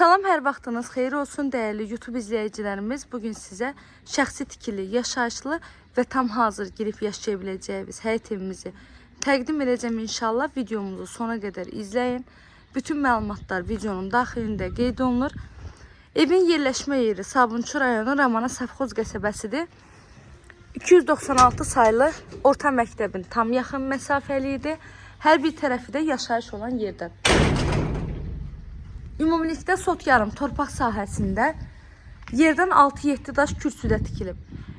Salam, hər vaxtınız xeyir olsun dəyərli YouTube izləyicilərimiz. Bugün sizə şəxsi tikili, yaşayışlı və tam hazır girib yaşaya biləcəyiniz həyət evimizi təqdim edəcəm inşallah. Videomuzu sona qədər izləyin. Bütün məlumatlar videonun daxilində qeyd olunur. Evin yerləşmə yeri Sabunçu rayonu Ramana Safxoz qəsəbəsidir. 296 sayılı orta məktəbin tam yaxın məsafəli idi. Hər bir tərəfi də yaşayış olan yerdən. Ümumilikdə sot yarım torpaq sahəsində yerdən 6-7 daş kürsüdə tikilib.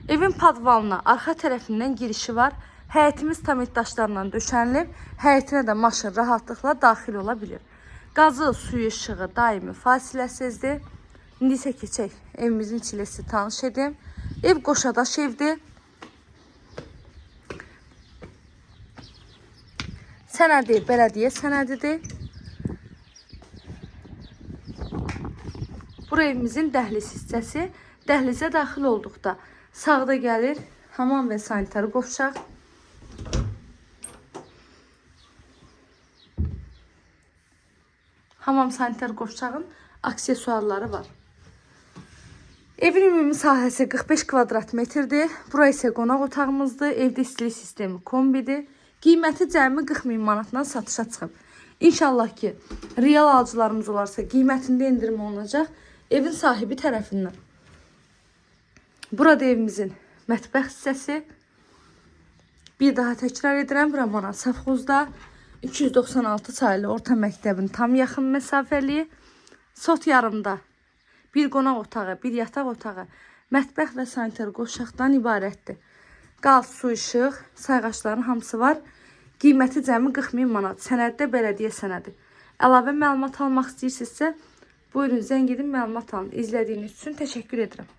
Evin padvalına arxa tərəfindən girişi var. Həyətimiz tamit daşlarla döşənilib. Həyətinə də maşın rahatlıqla daxil ola bilir. Qazı, suyu, işığı daimi fasiləsizdir. İndi isə keçək evimizin içində tanış edim. Ev qoşadaş evdir. Sənədi bələdiyyə sənədidir. Bura evimizin dəhliz hissəsi. Dəhlizə daxil olduqda sağda gəlir hamam və sanitar qovşaq. Hamam sanitar qovşağın aksesuarları var. Evin ümumi sahəsi 45 kvadrat metrdir. Bura isə qonaq otağımızdır. Evdə istilik sistemi kombidir. Qiyməti cəmi 40.000 manatdan satışa çıxıb. İnşallah ki, real alıcılarımız olarsa qiymətində endirim olunacaq. Evin sahibi tərəfindən. Burada evimizin mətbəx hissəsi. Bir daha təkrar edirəm. Ramana Safxozda 296 sayılı orta məktəbin tam yaxın məsafəli. Sot yarımda bir qonaq otağı, bir yataq otağı, mətbəx və sanitar qovşaqdan ibarətdir. Qaz, su, işıq, sayğaçların hamısı var. Qiyməti cəmi 40.000 manat. Sənəddə bələdiyyə sənədi. Əlavə məlumat almaq istəyirsinizsə, buyurun zəng edin, məlumat alın. İzlədiyiniz üçün təşəkkür edirəm.